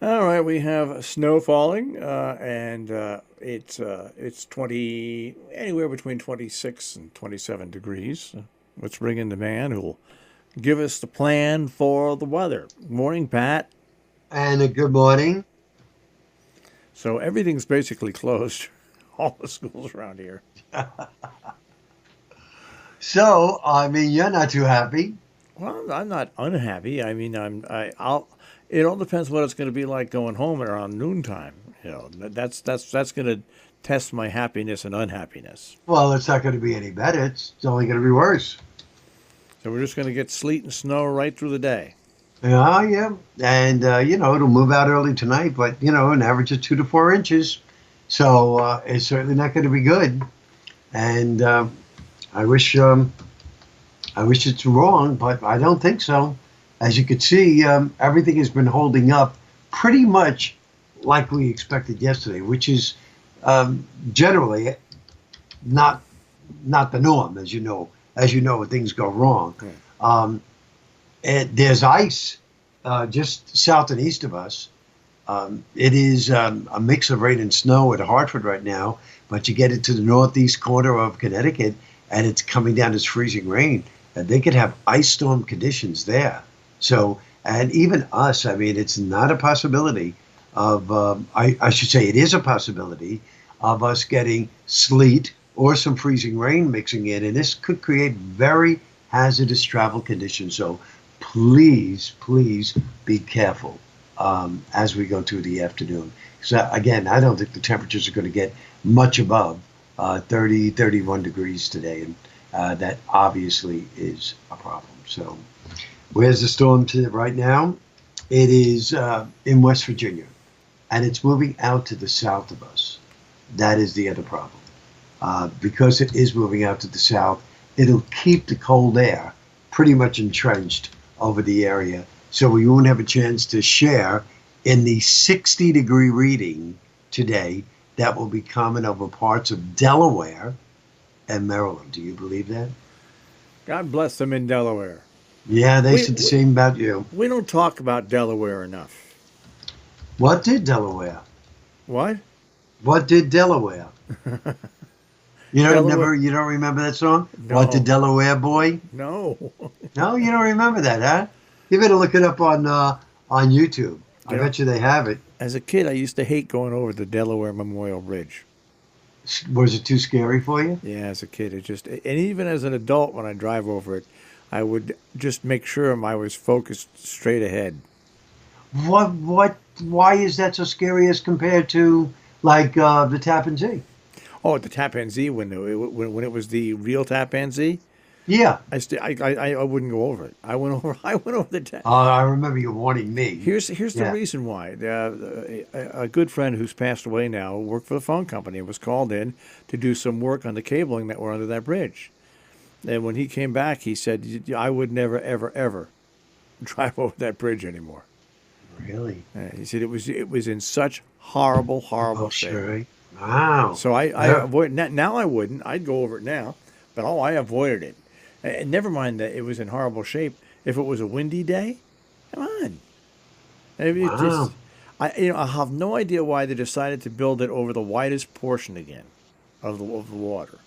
All right, we have snow falling, and it's 20 anywhere between 26 and 27 degrees. Let's bring in the man who'll give us the plan for the weather. Morning, Pat. And a good morning. So everything's basically closed, all the schools around here. So, I mean, you're not too happy. Well, I'm not unhappy. I mean, I'll. It all depends what it's going to be like going home around noontime. That's going to test my happiness and unhappiness. Well, it's not going to be any better. It's only going to be worse. So we're just going to get sleet and snow right through the day. Yeah, yeah. And, it'll move out early tonight, but, an average of 2 to 4 inches. So it's certainly not going to be good. And I wish I wish it's wrong, but I don't think so. As you could see, everything has been holding up pretty much like we expected yesterday, which is generally not not the norm, as you know. As you know, when things go wrong. Okay. Um, there's ice just south and east of us. It is a mix of rain and snow at Hartford right now, but you get into the northeast corner of Connecticut, and it's coming down as freezing rain. And they could have ice storm conditions there. So, and even us, I mean, it's not a possibility of, I should say, it is a possibility of us getting sleet or some freezing rain mixing in, and this could create very hazardous travel conditions. So, please, please be careful as we go through the afternoon. So again, I don't think the temperatures are going to get much above 30, 31 degrees today, and that obviously is a problem. So where's the storm to right now? It is in West Virginia, and it's moving out to the south of us. That is the other problem. Because it is moving out to the south, it'll keep the cold air pretty much entrenched over the area. So we won't have a chance to share in the 60-degree reading today that will be common over parts of Delaware and Maryland. Do you believe that? God bless them in Delaware. Yeah, they We, said the we same about you. we don't talk about Delaware enough. What did Delaware? What? What did Delaware? Delaware? You don't remember that song? What did No, Delaware boy? no. No, you don't remember that, huh? You better look it up on YouTube. I You know, bet you they have it. as a kid, I used to hate going over the Delaware Memorial Bridge. Was it too scary for you? Yeah, as a kid, and even as an adult, when I drive over it, I would just make sure I was focused straight ahead. Why is that so scary as compared to like the Tappan Zee? Oh, the Tappan Zee when it was the real Tappan Zee, Yeah. I wouldn't go over it. I went over I went over the I remember you warning me. Here's the Yeah. reason why. A good friend who's passed away now worked for the phone company and was called in to do some work on the cabling that were under that bridge. And when he came back, he said, "I would never, ever, ever drive over that bridge anymore." Really? He said it was in such horrible, Oh, horrible shape. sure. Wow. So I Yeah. avoid now. I wouldn't. I'd go over it now, but I avoided it. And never mind that it was in horrible shape. If it was a windy day, come on. Maybe it just, Wow. I have no idea why they decided to build it over the widest portion again of the water.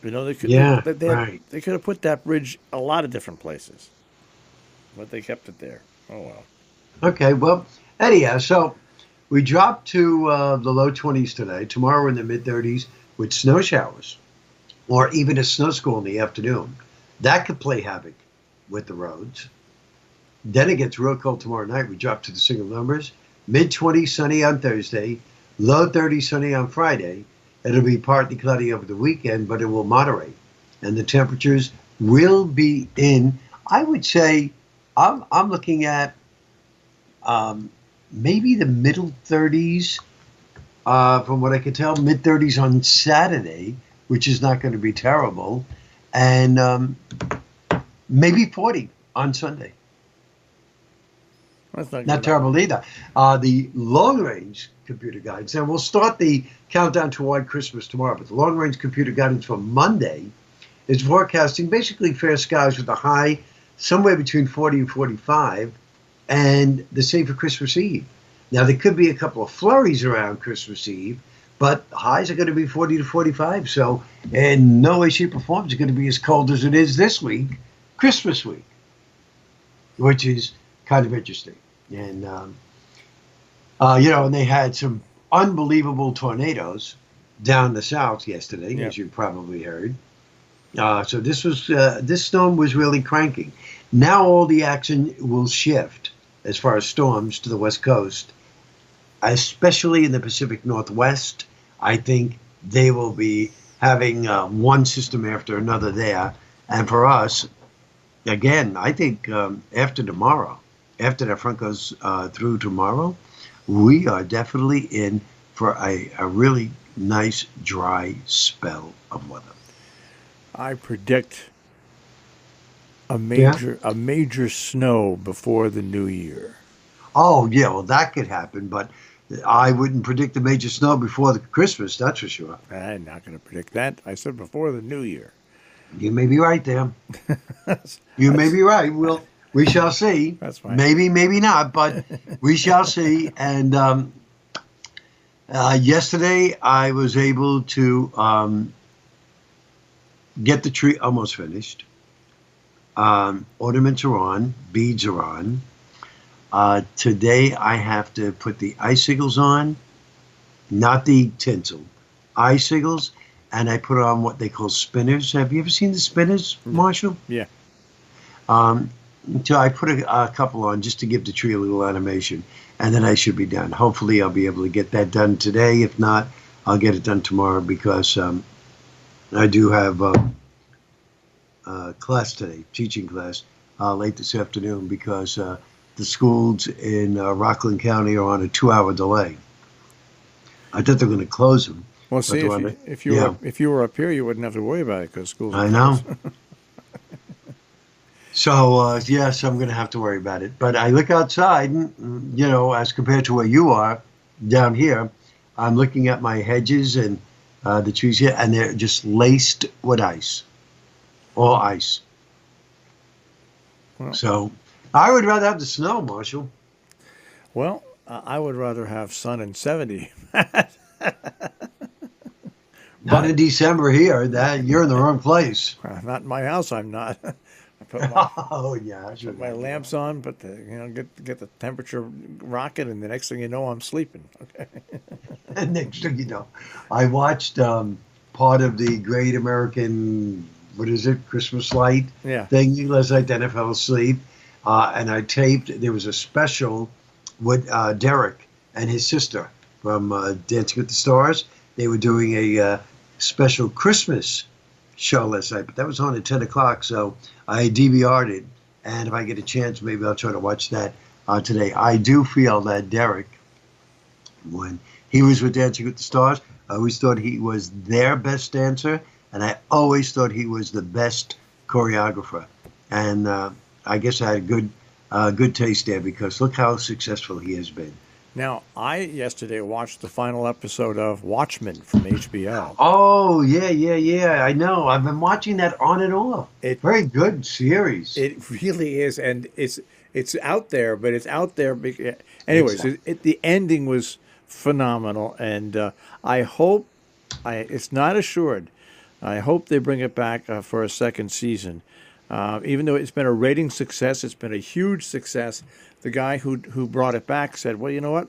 They could Yeah. they Right. they could have put that bridge a lot of different places, but they kept it there. Oh well. Okay. Well, anyhow, so we dropped to the low 20s today. Tomorrow we're in the mid 30s with snow showers or even a snow squall in the afternoon. That could play havoc with the roads. Then it gets real cold tomorrow night. We drop to the single numbers. Mid 20s sunny on Thursday, low 30s sunny on Friday. It'll be partly cloudy over the weekend, but it will moderate. And the temperatures will be in, I would say, I'm looking at um, maybe the middle 30s, from what I can tell, mid 30s on Saturday, which is not going to be terrible, and maybe 40 on Sunday. That's not Not good either. terrible either. The long range computer guidance, and we'll start the countdown to White Christmas tomorrow, but the long range computer guidance for Monday is forecasting basically fair skies with a high somewhere between 40 and 45, and the same for Christmas Eve. Now, there could be a couple of flurries around Christmas Eve, but highs are going to be 40 to 45. So, in no way, shape, or form is it going to be as cold as it is this week, Christmas week, which is kind of interesting. And, and they had some unbelievable tornadoes down the south yesterday, as you probably heard. So this storm was really cranking. Now all the action will shift as far as storms to the west coast, especially in the Pacific Northwest. I think they will be having one system after another there. And for us, again, I think after tomorrow, after the front goes through tomorrow, we are definitely in for a really nice dry spell of weather. I predict a major snow before the new year. Oh, yeah, well, that could happen, but I wouldn't predict a major snow before the Christmas, that's for sure. I'm not going to predict that. I said before the new year. You may be right there. You may be right. We shall see. That's fine. Maybe, maybe not, but we shall see. And yesterday I was able to get the tree almost finished. Ornaments are on, beads are on. Today I have to put the icicles on, not the tinsel, icicles, and I put on what they call spinners. Have you ever seen the spinners, Marshall? Yeah. So I put a couple on just to give the tree a little animation, and then I should be done. Hopefully I'll be able to get that done today. If not, I'll get it done tomorrow because I do have class today, teaching class, late this afternoon because the schools in Rockland County are on a 2-hour delay. I thought they were going to close them. Well, see, if you were up here, you wouldn't have to worry about it because schools. I know. So yes, I'm going to have to worry about it. But I look outside, and, as compared to where you are down here, I'm looking at my hedges and the trees here, and they're just laced with ice, all ice. Well, so I would rather have the snow, Marshall. Well, I would rather have sun and 70. Not in December here. You're in the wrong place. Not in my house. I'm not. I put my lamps on, but get the temperature rocking, and the next thing you know, I'm sleeping. Okay. And next thing you know, I watched part of the Great American, Christmas Light thing last night. Then I fell asleep, and I taped. There was a special with Derek and his sister from Dancing with the Stars. They were doing a special Christmas show last night, but that was on at 10 o'clock, so I DVR'd it, and if I get a chance, maybe I'll try to watch that today. I do feel that Derek, when he was with Dancing with the Stars, I always thought he was their best dancer, and I always thought he was the best choreographer. And I guess I had a good taste there because look how successful he has been. Now, I yesterday watched the final episode of Watchmen from HBO. Oh, yeah. I know. I've been watching that on and off. Very good series. It really is, and it's out there, but it's out there. Anyways, the ending was phenomenal, and I hope, it's not assured, I hope they bring it back for a second season. Even though it's been a rating success, it's been a huge success. The guy who brought it back said, well, you know what?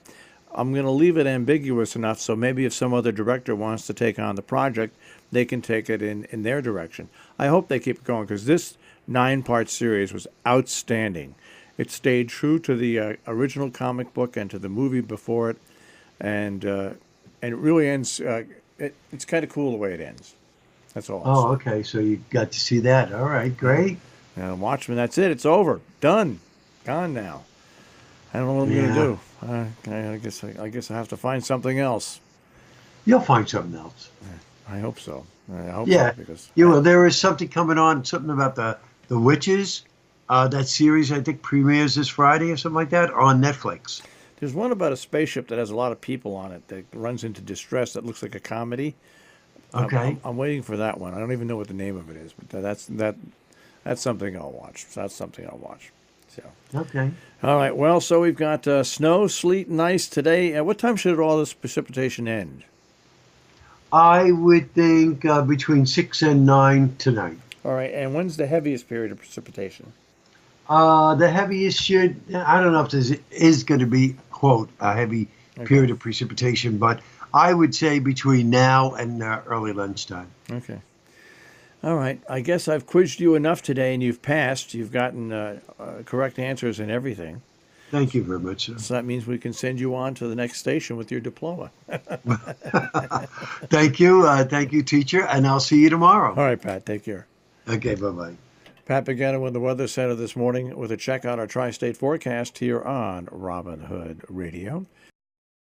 I'm going to leave it ambiguous enough so maybe if some other director wants to take on the project, they can take it in their direction. I hope they keep it going because this 9-part series was outstanding. It stayed true to the original comic book and to the movie before it, and it really ends. It's kind of cool the way it ends. That's all. Oh, okay. So you got to see that. All right, great. And Watchmen, that's it. It's over. Done. Gone now. I don't know what I'm going to do. I guess I have to find something else. You'll find something else. I hope so. I hope so because there is something coming on. Something about the witches. That series I think premieres this Friday or something like that on Netflix. There's one about a spaceship that has a lot of people on it that runs into distress. That looks like a comedy. Okay. I'm waiting for that one. I don't even know what the name of it is, but that's something I'll watch. So that's something I'll watch. So, Okay. all right. Well, so we've got snow, sleet, and ice today. At what time should all this precipitation end? I would think between 6 and 9 tonight. All right. And when's the heaviest period of precipitation? The heaviest should, I don't know if this is going to be, quote, a heavy period of precipitation, but I would say between now and early lunchtime. Okay. All right. I guess I've quizzed you enough today, and you've passed. You've gotten correct answers and everything. Thank you very much, sir. So that means we can send you on to the next station with your diploma. Thank you, teacher, and I'll see you tomorrow. All right, Pat. Take care. Okay, bye-bye. Pat Pagano in the Weather Center this morning with a check on our tri-state forecast here on Robin Hood Radio.